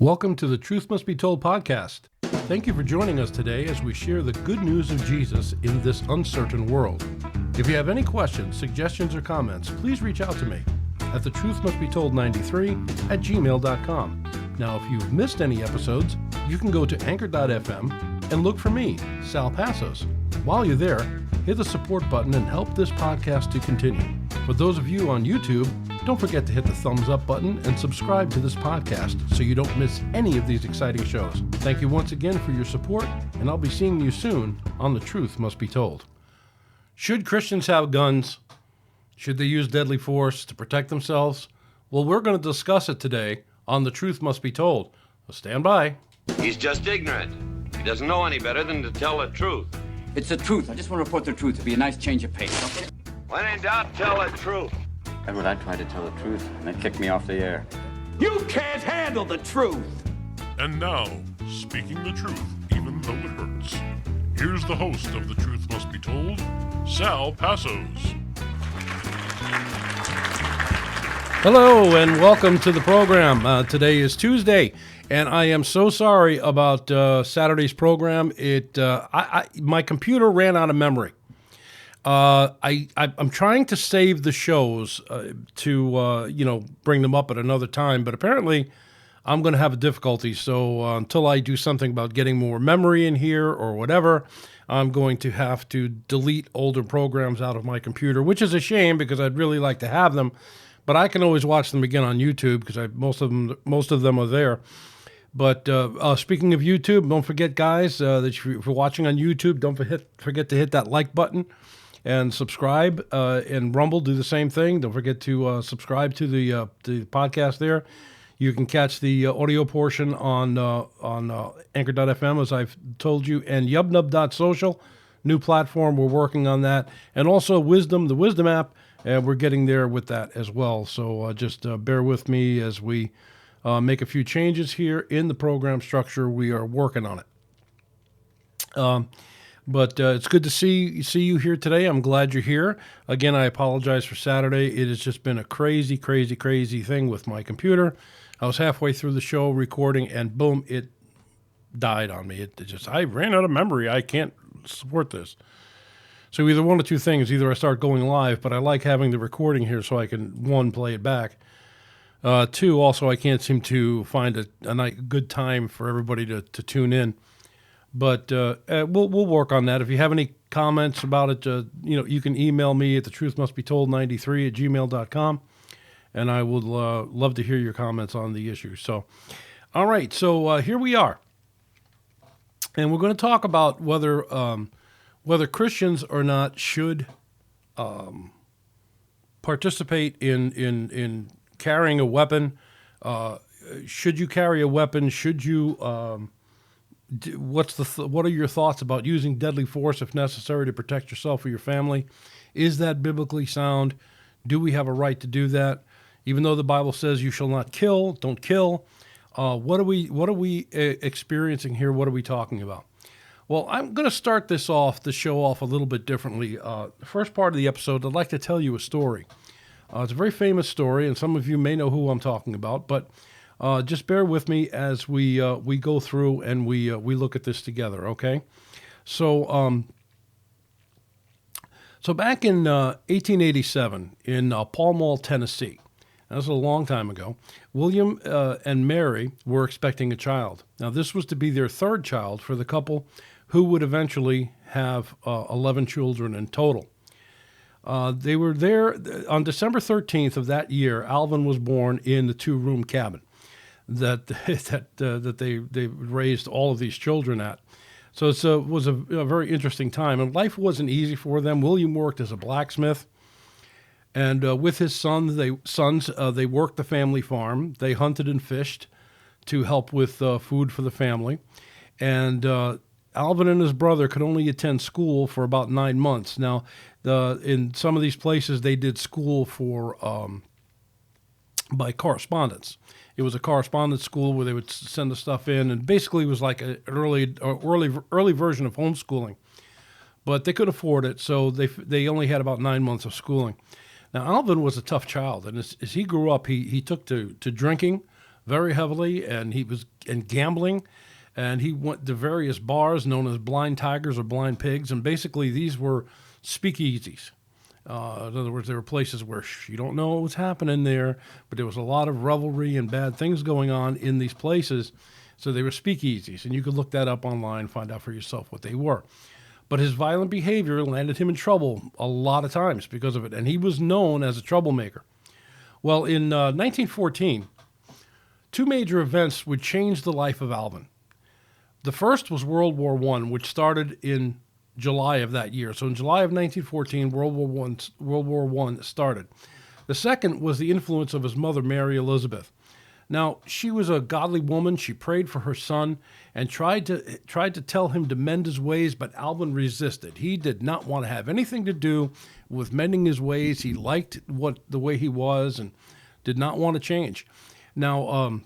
Welcome to the Truth Must Be Told podcast. Thank you for joining us today as we share the good news of Jesus in this uncertain world. If you have any questions, suggestions, or comments, please reach out to me at thetruthmustbetold93@gmail.com. Now, if you've missed any episodes, you can go to anchor.fm and look for me, Sal Passos. While you're there, hit the support button and help this podcast to continue. For those of you on YouTube, don't forget to hit the thumbs up button and subscribe to this podcast so you don't miss any of these exciting shows. Thank you once again for your support, and I'll be seeing you soon on The Truth Must Be Told. Should Christians have guns? Should they use deadly force to protect themselves? Well, we're going to discuss it today on The Truth Must Be Told. So stand by. He's just ignorant. He doesn't know any better than to tell the truth. It's the truth. I just want to report the truth. It'd be a nice change of pace. Okay? When in doubt, tell the truth. Edward, I tried to tell the truth, and they kicked me off the air. You can't handle the truth. And now, speaking the truth, even though it hurts, here's the host of The Truth Must Be Told, Sal Passos. Hello and welcome to the program. Today is Tuesday, and I am so sorry about Saturday's program. My computer ran out of memory. I'm trying to save the shows to bring them up at another time, but apparently I'm going to have a difficulty. So until I do something about getting more memory in here or whatever, I'm going to have to delete older programs out of my computer, which is a shame because I'd really like to have them. But I can always watch them again on YouTube because most of them are there. But speaking of YouTube, don't forget, guys, that if you're watching on YouTube, don't forget to hit that like button and subscribe. And Rumble, do the same thing. Don't forget to subscribe to the podcast there. You can catch the audio portion on Anchor.fm, as I've told you, and Yubnub.social, new platform. We're working on that. And also Wisdom, the Wisdom app. And we're getting there with that as well. So just bear with me as we make a few changes here in the program structure. We are working on it. But it's good to see you here today. I'm glad you're here. Again, I apologize for Saturday. It has just been a crazy thing with my computer. I was halfway through the show recording, and boom, it died on me. I ran out of memory. I can't support this. So either one of two things. Either I start going live, but I like having the recording here so I can, one, play it back. Two, also I can't seem to find a good time for everybody to tune in. But we'll work on that. If you have any comments about it, you can email me at thetruthmustbetold93@gmail.com, and I would love to hear your comments on the issue. So, all right. So here we are, and we're going to talk about whether Christians or not should participate in carrying a weapon. Should you carry a weapon? Should you? What are your thoughts about using deadly force if necessary to protect yourself or your family? Is that biblically sound? Do we have a right to do that? Even though the Bible says you shall not kill, don't kill. What are we experiencing here? What are we talking about? Well, I'm going to start the show off a little bit differently. The first part of the episode, I'd like to tell you a story. It's a very famous story, and some of you may know who I'm talking about, but just bear with me as we go through and we look at this together, okay? So back in 1887 in Pall Mall, Tennessee, that was a long time ago, William and Mary were expecting a child. Now, this was to be their third child for the couple who would eventually have 11 children in total. They were there on December 13th of that year. Alvin was born in the two-room cabin that they raised all of these children at. So it was a very interesting time, and life wasn't easy for them. William worked as a blacksmith, and with his sons, they worked the family farm. They hunted and fished to help with food for the family, and Alvin and his brother could only attend school for about 9 months. Now, in some of these places, they did school by correspondence. It was a correspondence school where they would send the stuff in, and basically it was like an early version of homeschooling. But they couldn't afford it, so they only had about 9 months of schooling. Now, Alvin was a tough child, and as he grew up, he took to drinking very heavily, and he was in gambling, and he went to various bars known as Blind Tigers or Blind Pigs, and basically these were speakeasies. In other words, there were places where you don't know what was happening there, but there was a lot of revelry and bad things going on in these places. So they were speakeasies, and you could look that up online and find out for yourself what they were. But his violent behavior landed him in trouble a lot of times because of it, and he was known as a troublemaker. Well, in 1914, two major events would change the life of Alvin. The first was World War I, which started in July of that year. So in July of 1914, World War I started. The second was the influence of his mother, Mary Elizabeth. Now, she was a godly woman. She prayed for her son and tried to tell him to mend his ways, but Alvin resisted. He did not want to have anything to do with mending his ways. He liked the way he was and did not want to change. Now,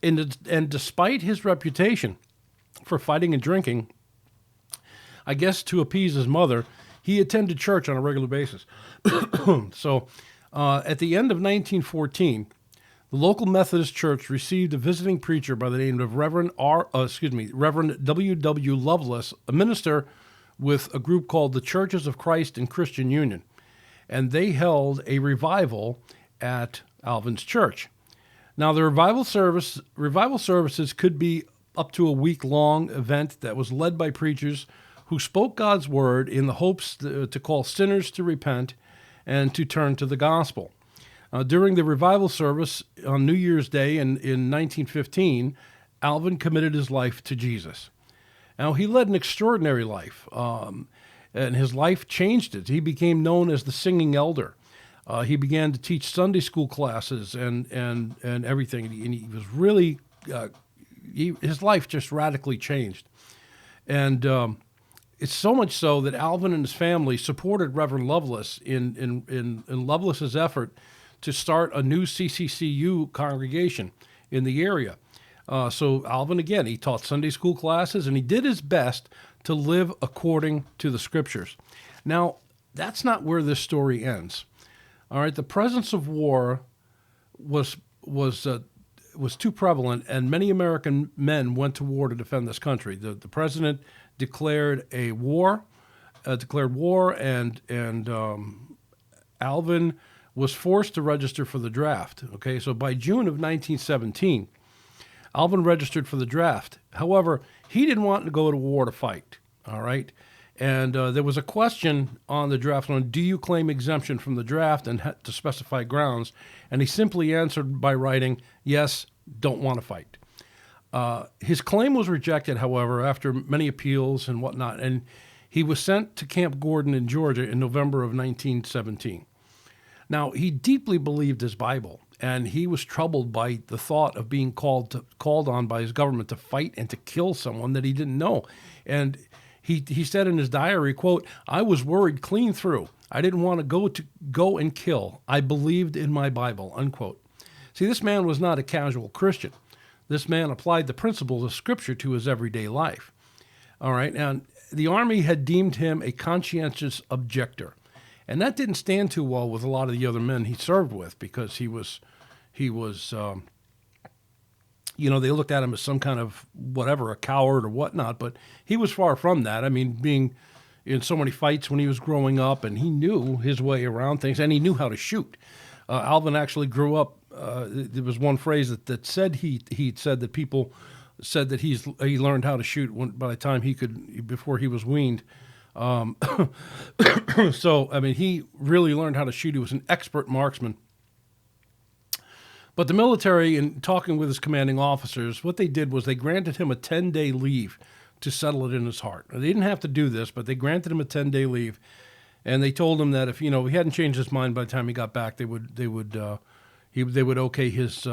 and despite his reputation for fighting and drinking, I guess to appease his mother, he attended church on a regular basis. So, at the end of 1914, the local Methodist church received a visiting preacher by the name of Reverend W. W. Lovelace, a minister with a group called the Churches of Christ and Christian Union, and they held a revival at Alvin's church. Now, the revival services could be up to a week-long event that was led by preachers who spoke God's word in the hopes to call sinners to repent and to turn to the gospel. During the revival service on New Year's Day in 1915, Alvin committed his life to Jesus. Now, he led an extraordinary life, and his life changed it. He became known as the singing elder. He began to teach Sunday school classes and everything, and he was really, his life just radically changed. And it's so much so that Alvin and his family supported Reverend Lovelace in Lovelace's effort to start a new CCCU congregation in the area. So Alvin, again, he taught Sunday school classes, and he did his best to live according to the scriptures. Now, that's not where this story ends. All right, the presence of war was too prevalent, and many American men went to war to defend this country. The president declared war, and Alvin was forced to register for the draft. Okay, so by June of 1917, Alvin registered for the draft. However, he didn't want to go to war to fight. All right, and there was a question on the draft on, do you claim exemption from the draft, and had to specify grounds, and he simply answered by writing, yes, don't want to fight. His claim was rejected, however, after many appeals and whatnot, and he was sent to Camp Gordon in Georgia in November of 1917. Now, he deeply believed his Bible, and he was troubled by the thought of being called on by his government to fight and to kill someone that he didn't know. And he said in his diary, quote, "I was worried clean through. I didn't want to go and kill. I believed in my Bible," unquote. See, this man was not a casual Christian. This man applied the principles of Scripture to his everyday life. All right, and the Army had deemed him a conscientious objector. And that didn't stand too well with a lot of the other men he served with, because he was, they looked at him as some kind of a coward or whatnot, but he was far from that. I mean, being in so many fights when he was growing up, and he knew his way around things, and he knew how to shoot. Alvin actually grew up, there was one phrase that said he said that people said that he learned how to shoot by the time before he was weaned. So, I mean, he really learned how to shoot. He was an expert marksman. But the military, in talking with his commanding officers, what they did was they granted him a 10-day leave to settle it in his heart. They didn't have to do this, but they granted him a 10-day leave, and they told him that if he hadn't changed his mind by the time he got back, they would okay his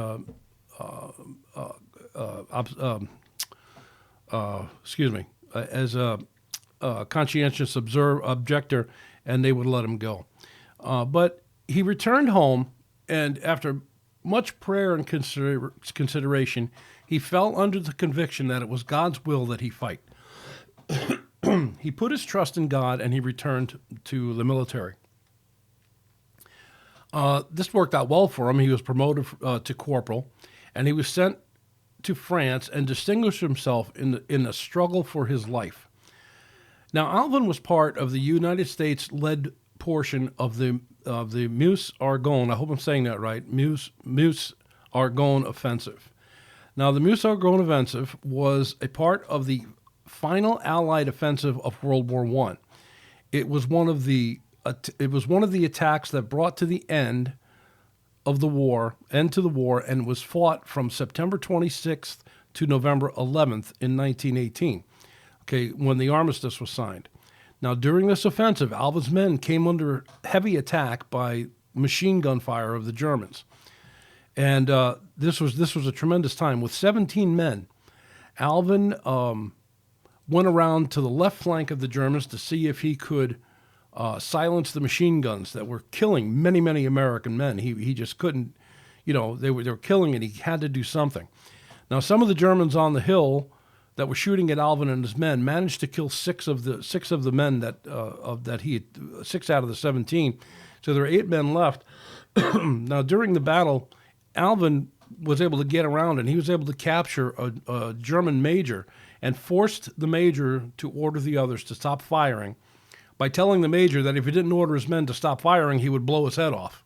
as a conscientious objector, and they would let him go. But he returned home, and after much prayer and consideration, he fell under the conviction that it was God's will that he fight. He put his trust in God, and he returned to the military. This worked out well for him. He was promoted to corporal, and he was sent to France and distinguished himself in a struggle for his life. Now, Alvin was part of the United States-led portion of the Meuse-Argonne. I hope I'm saying that right. Meuse-Argonne offensive. Now, the Meuse-Argonne offensive was a part of the final Allied offensive of World War I. It was one of the attacks that brought to the end to the war, and was fought from September 26th to November 11th in 1918. Okay, when the armistice was signed. Now, during this offensive, Alvin's men came under heavy attack by machine gun fire of the Germans, and this was a tremendous time. With 17 men, Alvin went around to the left flank of the Germans to see if he could silence the machine guns that were killing many, many American men. He just couldn't, they were killing, and he had to do something. Now, some of the Germans on the hill that were shooting at Alvin and his men managed to kill six of the men six out of the 17. So there were 8 men left. Now, during the battle, Alvin was able to get around, and he was able to capture a German major and forced the major to order the others to stop firing by telling the major that if he didn't order his men to stop firing, he would blow his head off.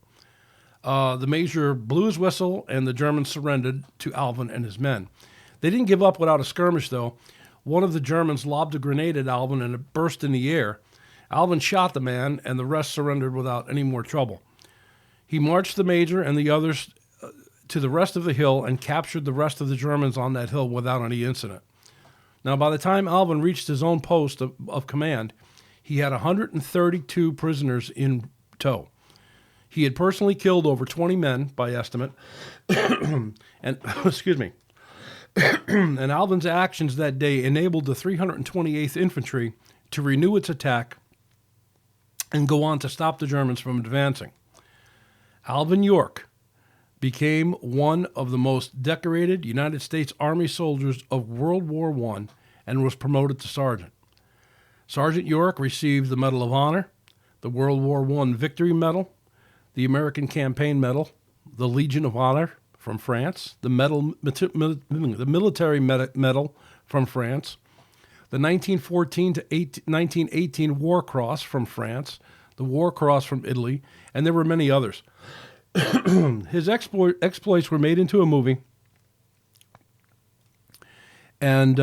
The major blew his whistle, and the Germans surrendered to Alvin and his men. They didn't give up without a skirmish, though. One of the Germans lobbed a grenade at Alvin, and it burst in the air. Alvin shot the man, and the rest surrendered without any more trouble. He marched the major and the others to the rest of the hill and captured the rest of the Germans on that hill without any incident. Now, by the time Alvin reached his own post of command, he had 132 prisoners in tow. He had personally killed over 20 men, by estimate, and excuse me. And Alvin's actions that day enabled the 328th Infantry to renew its attack and go on to stop the Germans from advancing. Alvin York became one of the most decorated United States Army soldiers of World War I and was promoted to sergeant. Sergeant York received the Medal of Honor, the World War I Victory Medal, the American Campaign Medal, the Legion of Honor from France, the Military Medal from France, the 1914 to 1918 War Cross from France, the War Cross from Italy, and there were many others. His exploits were made into a movie, and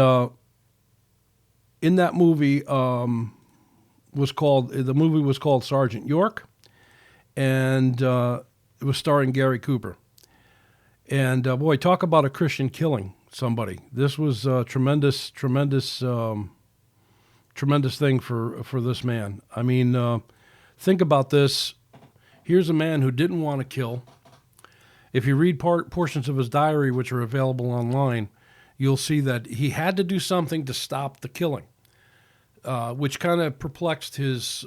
in that movie the movie was called Sergeant York, and it was starring Gary Cooper. And boy, talk about a Christian killing somebody. This was a tremendous thing for this man. I mean, think about this. Here's a man who didn't want to kill. If you read portions of his diary, which are available online, you'll see that he had to do something to stop the killing, which kind of perplexed his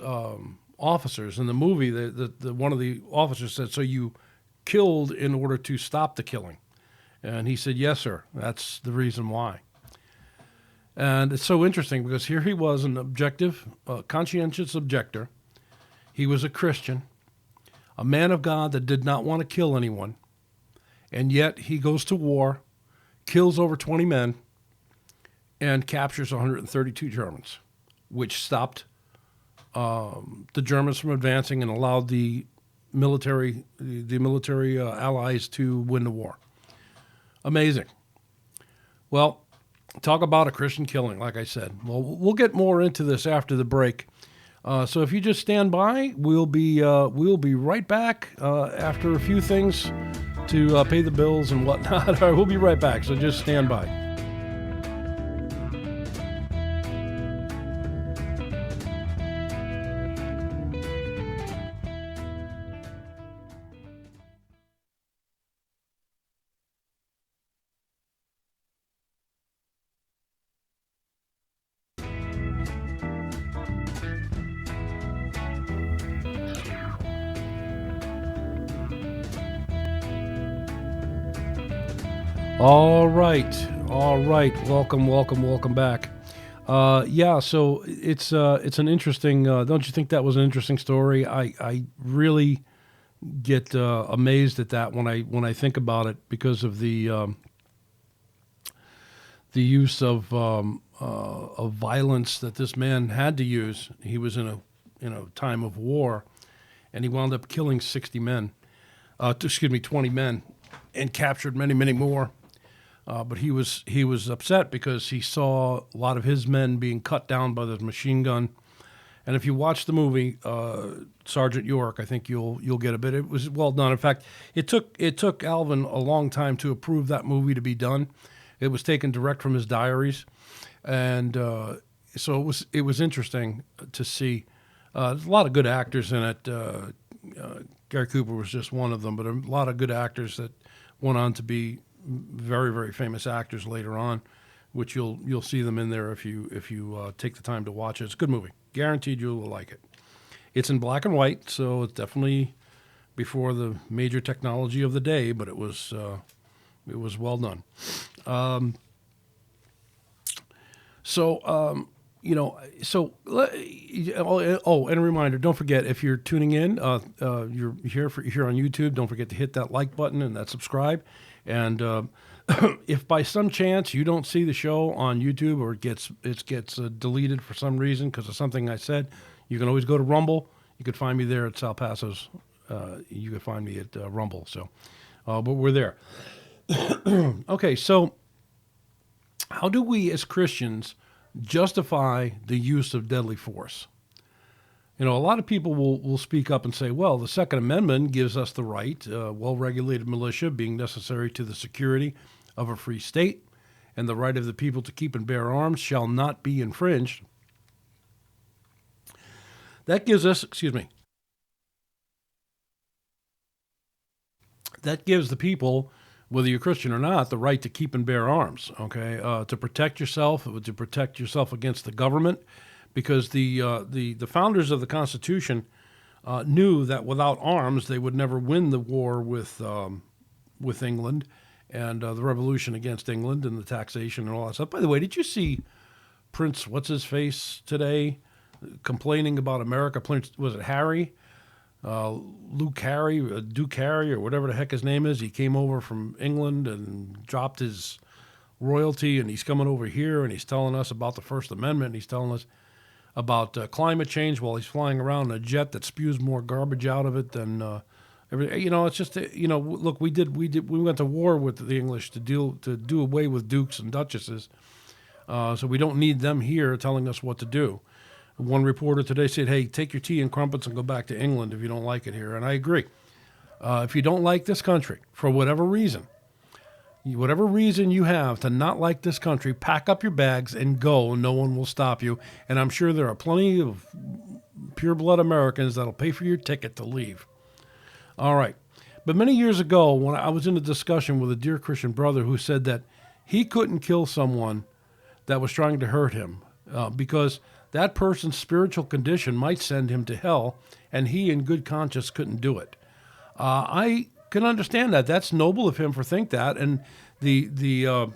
officers. In the movie, one of the officers said, "So you killed in order to stop the killing?" And he said, "Yes, sir. That's the reason why." And it's so interesting because here he was, an objective, conscientious objector. He was a Christian, a man of God that did not want to kill anyone. And yet he goes to war, kills over 20 men, and captures 132 Germans, which stopped the Germans from advancing and allowed the military allies to win the war. Amazing. Well, talk about a Christian killing, like I said. Well, we'll get more into this after the break. So if you just stand by, we'll be right back after a few things to pay the bills and whatnot. All right, we'll be right back. So just stand by. All right. Welcome back. So it's an interesting. Don't you think that was an interesting story? I really get amazed at that when I think about it because of the use of violence that this man had to use. He was in a time of war, and he wound up killing 60 men. 20 men, and captured many more. But he was upset because he saw a lot of his men being cut down by the machine gun. And if you watch the movie Sergeant York, I think you'll get a bit. It was well done. In fact, it took Alvin a long time to approve that movie to be done. It was taken direct from his diaries, and so it was interesting to see. There's a lot of good actors in it. Gary Cooper was just one of them, but a lot of good actors that went on to be very famous actors later on, which you'll see them in there if you take the time to watch it. It's a good movie. Guaranteed you will like it. It's in black and white, so it's definitely before the major technology of the day, but it was well done. And a reminder, don't forget, if you're tuning in, you're here on YouTube, don't forget to hit that like button and that subscribe. And if by some chance you don't see the show on YouTube or it gets deleted for some reason because of something I said, you can always go to Rumble. You could find me there at Sal Passo's. You could find me at Rumble. So, but we're there. Okay, so how do we as Christians justify the use of deadly force? A lot of people will speak up and say, well, the Second Amendment gives us the right, well-regulated militia being necessary to the security of a free state, and the right of the people to keep and bear arms shall not be infringed. That gives us, that gives the people, whether you're Christian or not, the right to keep and bear arms, okay, to protect yourself against the government, because the founders of the Constitution knew that without arms they would never win the war with England and the revolution against England and the taxation and all that stuff. By the way, did you see Prince What's-His-Face today complaining about America? Was it Harry? Duke Harry, or whatever the heck his name is. He came over from England and dropped his royalty, and he's coming over here, and he's telling us about the First Amendment, and he's telling us about climate change while he's flying around in a jet that spews more garbage out of it than everything. It's just, look, we went to war with the English to do away with dukes and duchesses, so we don't need them here telling us what to do. One reporter today said, hey, take your tea and crumpets and go back to England if you don't like it here. And I agree. If you don't like this country, for whatever reason you have to not like this country, pack up your bags and go. No one will stop you. And I'm sure there are plenty of pure-blood Americans that'll pay for your ticket to leave. All right. But many years ago, when I was in a discussion with a dear Christian brother who said that he couldn't kill someone that was trying to hurt him because that person's spiritual condition might send him to hell, and he in good conscience couldn't do it. I can understand that. That's noble of him for think that, and the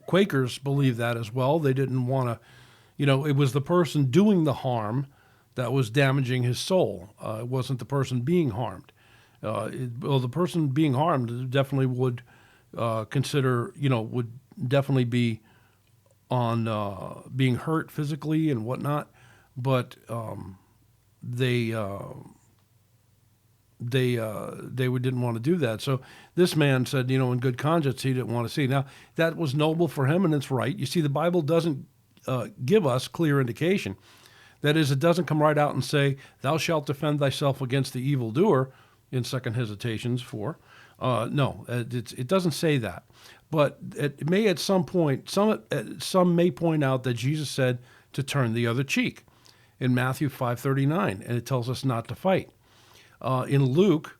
Quakers believe that as well. They didn't want to, it was the person doing the harm that was damaging his soul. It wasn't the person being harmed. The person being harmed definitely would would definitely be on being hurt physically and whatnot, but they didn't want to do that. So this man said, in good conscience, he didn't want to see. Now, that was noble for him, and it's right. You see, the Bible doesn't give us clear indication. That is, it doesn't come right out and say, thou shalt defend thyself against the evildoer in 2 Hesitations 4. No, it doesn't say that. But it may at some point, some may point out that Jesus said to turn the other cheek in Matthew 5:39, and it tells us not to fight. In Luke,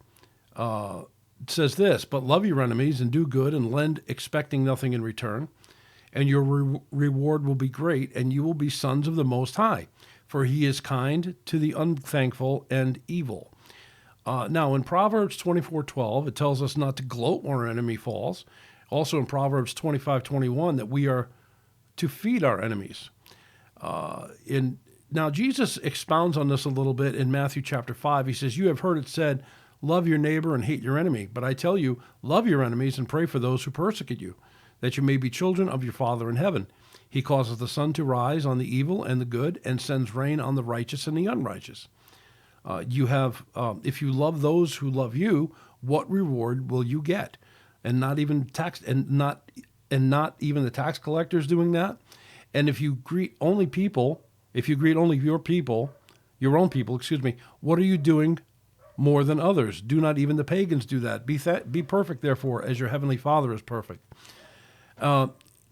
it says this, but love your enemies and do good and lend expecting nothing in return, and your reward will be great, and you will be sons of the Most High, for he is kind to the unthankful and evil. Now, in Proverbs 24:12, it tells us not to gloat when our enemy falls. Also in Proverbs 25:21, that we are to feed our enemies. In Now, Jesus expounds on this a little bit in Matthew chapter 5. He says, "You have heard it said, love your neighbor and hate your enemy. But I tell you, love your enemies and pray for those who persecute you, that you may be children of your Father in heaven. He causes the sun to rise on the evil and the good, and sends rain on the righteous and the unrighteous. If you love those who love you, what reward will you get? And not even even the tax collectors doing that. And if you greet only your own people, what are you doing more than others? Do not even the pagans do that? Be perfect, therefore, as your heavenly Father is perfect."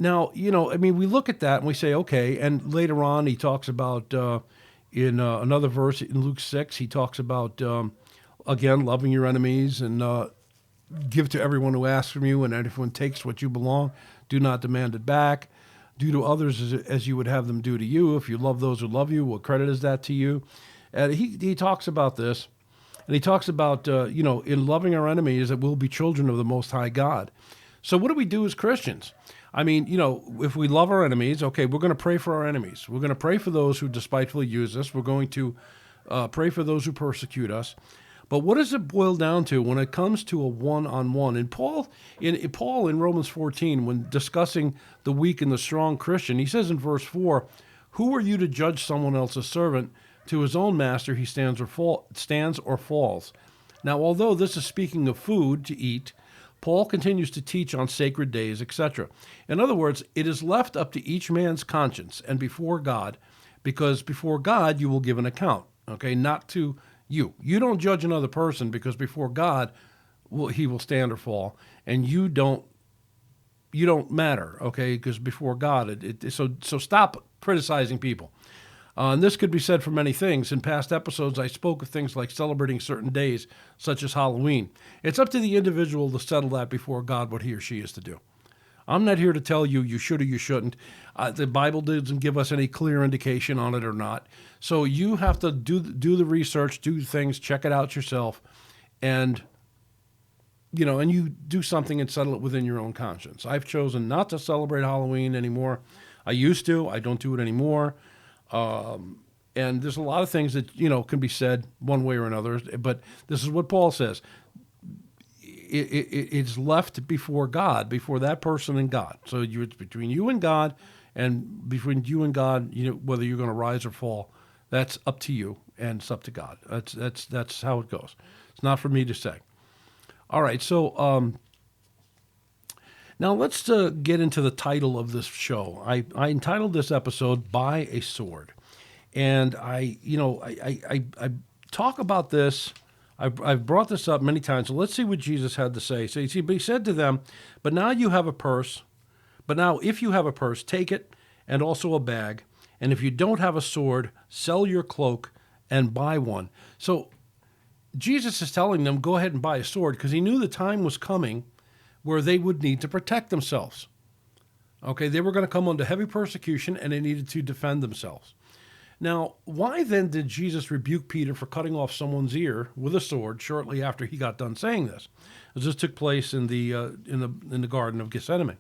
Now, we look at that and we say, okay, and later on he talks about, in another verse in Luke 6, he talks about, again, loving your enemies and give to everyone who asks from you, and everyone takes what you belong. Do not demand it back. Do to others as you would have them do to you. If you love those who love you, what credit is that to you? And he talks about this, and he talks about, in loving our enemies, that we'll be children of the Most High God. So what do we do as Christians? If we love our enemies, okay, we're going to pray for our enemies. We're going to pray for those who despitefully use us. We're going to pray for those who persecute us. But what does it boil down to when it comes to a one-on-one? And Paul in Romans 14, when discussing the weak and the strong Christian, he says in verse 4, "Who are you to judge someone else's servant? To his own master he stands or falls." Now, although this is speaking of food to eat, Paul continues to teach on sacred days, etc. In other words, it is left up to each man's conscience and before God, because before God you will give an account, okay, not to you. You don't judge another person, because before God, he will stand or fall, and you don't matter, okay, because before God, so stop criticizing people. And this could be said for many things. In past episodes, I spoke of things like celebrating certain days, such as Halloween. It's up to the individual to settle that before God, what he or she is to do. I'm not here to tell you you should or you shouldn't. The Bible doesn't give us any clear indication on it or not. So you have to do the research, do things, check it out yourself, and you do something and settle it within your own conscience. I've chosen not to celebrate Halloween anymore. I used to. I don't do it anymore. And there's a lot of things that, can be said one way or another, but this is what Paul says. It's left before God, before that person and God. So it's between you and God, and between you and God, whether you're going to rise or fall, that's up to you, and it's up to God. That's how it goes. It's not for me to say. All right. So, now let's get into the title of this show. I entitled this episode "By a Sword," and I talk about this. I've brought this up many times. So let's see what Jesus had to say. So but he said to them, But now if you have a purse, take it, and also a bag. And if you don't have a sword, sell your cloak and buy one." So Jesus is telling them, go ahead and buy a sword, because he knew the time was coming where they would need to protect themselves. Okay, they were going to come under heavy persecution, and they needed to defend themselves. Now, why then did Jesus rebuke Peter for cutting off someone's ear with a sword shortly after he got done saying this? As this took place in the Garden of Gethsemane.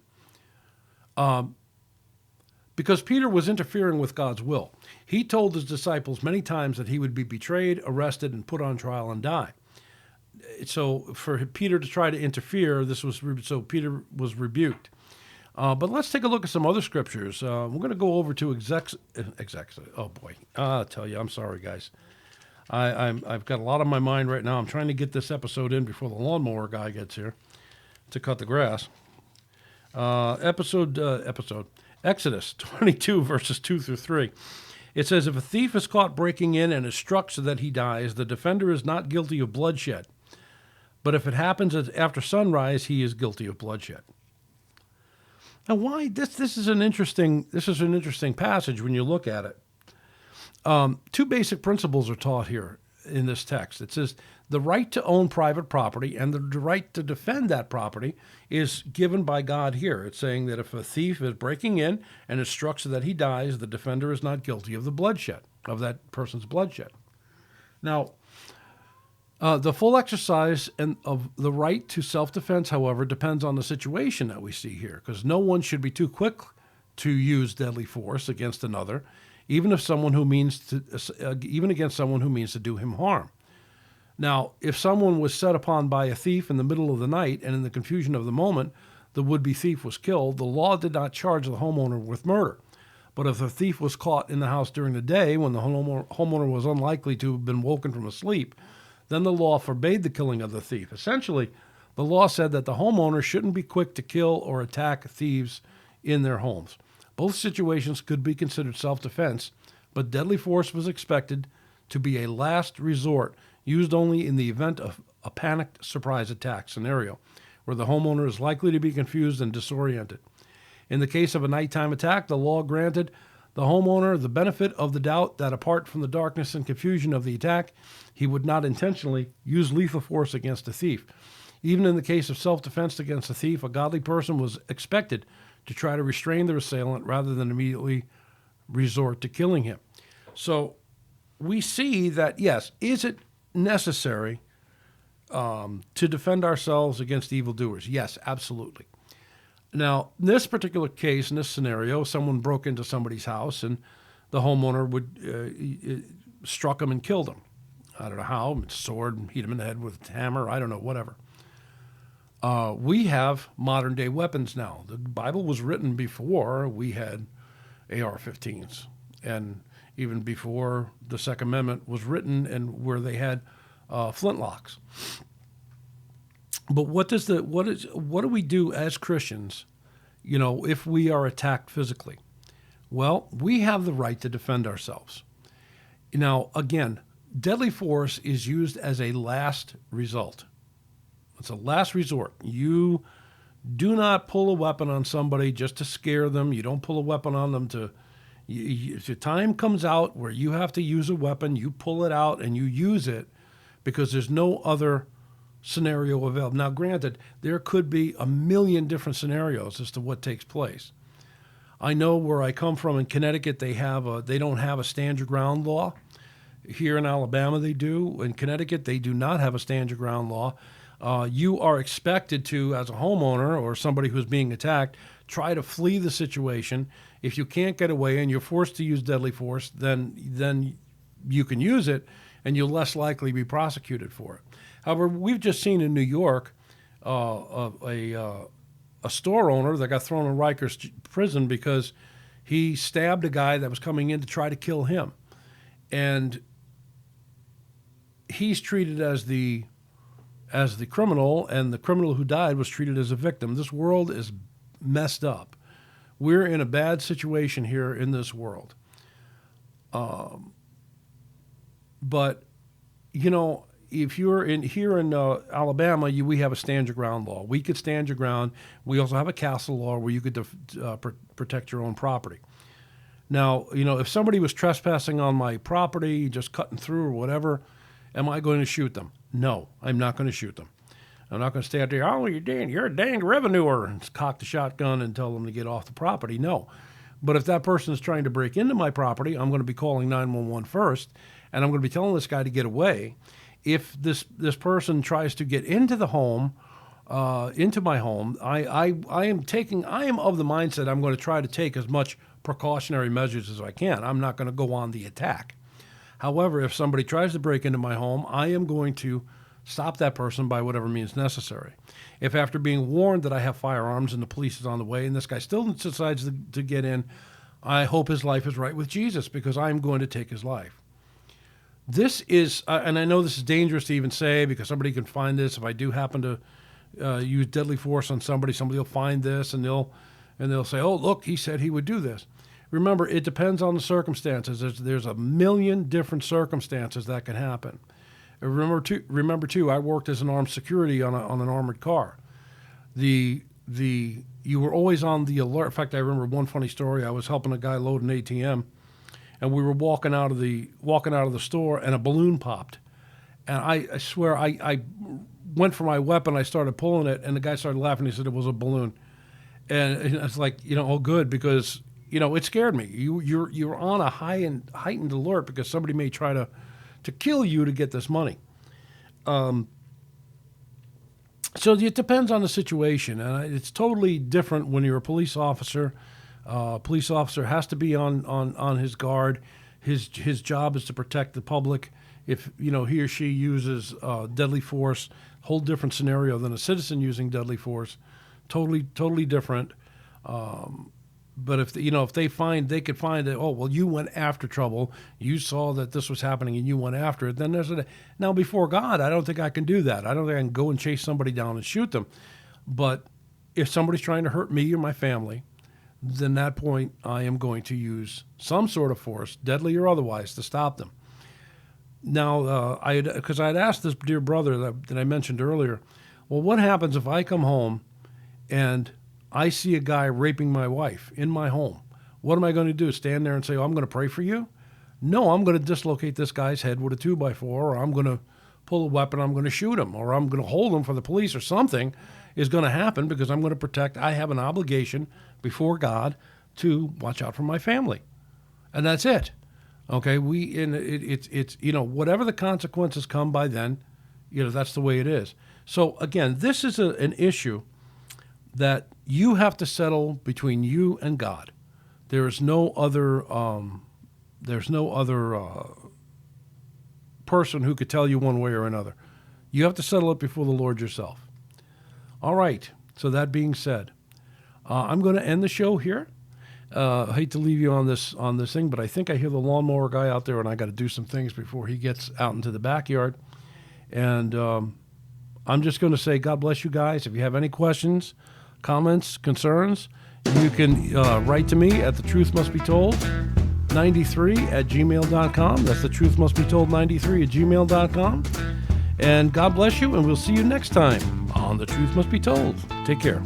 Because Peter was interfering with God's will. He told his disciples many times that he would be betrayed, arrested, and put on trial and die. So for Peter to try to interfere, so Peter was rebuked. But let's take a look at some other scriptures. We're going to go over to oh boy, I'll tell you, I'm sorry, guys. I've got a lot on my mind right now. I'm trying to get this episode in before the lawnmower guy gets here to cut the grass. Exodus 22, verses 2 through 3. It says, "If a thief is caught breaking in and is struck so that he dies, the defender is not guilty of bloodshed. But if it happens after sunrise, he is guilty of bloodshed." Now, why this is an interesting passage when you look at it. Two basic principles are taught here in this text. It says the right to own private property and the right to defend that property is given by God here. It's saying that if a thief is breaking in and is struck so that he dies, the defender is not guilty of the bloodshed, of that person's bloodshed. Now, the full exercise of the right to self-defense, however, depends on the situation that we see here, because no one should be too quick to use deadly force against another even against someone who means to do him harm. Now, if someone was set upon by a thief in the middle of the night and in the confusion of the moment, the would-be thief was killed, the law did not charge the homeowner with murder. But if the thief was caught in the house during the day when the homeowner was unlikely to have been woken from a sleep, then the law forbade the killing of the thief. Essentially, the law said that the homeowner shouldn't be quick to kill or attack thieves in their homes. Both situations could be considered self-defense, but deadly force was expected to be a last resort, used only in the event of a panicked surprise attack scenario, where the homeowner is likely to be confused and disoriented. In the case of a nighttime attack, the law granted the homeowner the benefit of the doubt that apart from the darkness and confusion of the attack, he would not intentionally use lethal force against a thief. Even in the case of self-defense against a thief, a godly person was expected to try to restrain their assailant rather than immediately resort to killing him. So we see that, yes, is it necessary to defend ourselves against evildoers? Yes, absolutely. Now, in this particular case, in this scenario, someone broke into somebody's house and the homeowner struck him and killed him. I don't know how, sword, hit him in the head with a hammer, I don't know, whatever. We have modern day weapons now. The Bible was written before we had AR-15s, and even before the Second Amendment was written, and where they had flintlocks. But what do we do as Christians, if we are attacked physically? Well, we have the right to defend ourselves. Now, again, deadly force is used as a last result. It's a last resort. You do not pull a weapon on somebody just to scare them. You don't pull a weapon on them if the time comes out where you have to use a weapon, you pull it out and you use it because there's no other scenario available. Now, granted, there could be a million different scenarios as to what takes place. I know where I come from in Connecticut, they don't have a stand your ground law. Here in Alabama, they do. In Connecticut, they do not have a stand your ground law. You are expected to, as a homeowner or somebody who's being attacked, try to flee the situation. If you can't get away and you're forced to use deadly force, then you can use it, and you'll less likely be prosecuted for it. However, we've just seen in New York a store owner that got thrown in Rikers prison because he stabbed a guy that was coming in to try to kill him. And he's treated as the criminal, and the criminal who died was treated as a victim. This world is messed up. We're in a bad situation here in this world. But, if you're here in Alabama, we have a stand your ground law. We could stand your ground. We also have a castle law where you could protect your own property. Now, if somebody was trespassing on my property, just cutting through or whatever, am I going to shoot them? No, I'm not going to shoot them. I'm not going to stay out there, you're a dang revenuer, and cock the shotgun and tell them to get off the property. No. But if that person is trying to break into my property, I'm going to be calling 911 first, and I'm going to be telling this guy to get away. If this person tries to get into the home, into my home, I am of the mindset I'm going to try to take as much precautionary measures as I can. I'm not going to go on the attack. However, if somebody tries to break into my home, I am going to stop that person by whatever means necessary. If after being warned that I have firearms and the police is on the way and this guy still decides to get in, I hope his life is right with Jesus, because I'm going to take his life. This is, and I know this is dangerous to even say because somebody can find this. If I do happen to use deadly force on somebody will find this and they'll say, "Oh, look, he said he would do this." Remember, it depends on the circumstances. There's a million different circumstances that can happen. Remember too, I worked as an armed security on an armored car. You were always on the alert. In fact, I remember one funny story. I was helping a guy load an ATM, and we were walking out of the store, and a balloon popped. And I swear, I went for my weapon. I started pulling it, and the guy started laughing. He said it was a balloon, and it's like, oh, good, because it scared me. You're on a heightened alert because somebody may try to kill you to get this money. So it depends on the situation, and it's totally different when you're a police officer. Police officer has to be on his guard. His job is to protect the public. If he or she uses deadly force, whole different scenario than a citizen using deadly force, totally different. But if they could find that, oh well, you went after trouble, you saw that this was happening and you went after it, then now before God, I don't think I can do that. I don't think I can go and chase somebody down and shoot them. But if somebody's trying to hurt me or my family, then at that point I am going to use some sort of force, deadly or otherwise, to stop them. Now, because I had asked this dear brother that I mentioned earlier, well, what happens if I come home and I see a guy raping my wife in my home? What am I going to do? Stand there and say, oh, I'm going to pray for you? No, I'm going to dislocate this guy's head with a 2x4, or I'm going to pull a weapon, I'm going to shoot him, or I'm going to hold him for the police, or something is going to happen because I'm going to protect. I have an obligation before God to watch out for my family. And that's it. Okay, it's whatever the consequences come by then, that's the way it is. So again, this is an issue that you have to settle between you and God. There is no other person who could tell you one way or another. You have to settle it before the Lord yourself. All right. So that being said, I'm going to end the show here. I hate to leave you on this thing, but I think I hear the lawnmower guy out there, and I got to do some things before he gets out into the backyard. And I'm just going to say, God bless you guys. If you have any questions, comments, concerns, you can write to me at thetruthmustbetold93@gmail.com. That's thetruthmustbetold93@gmail.com. And God bless you, and we'll see you next time on The Truth Must Be Told. Take care.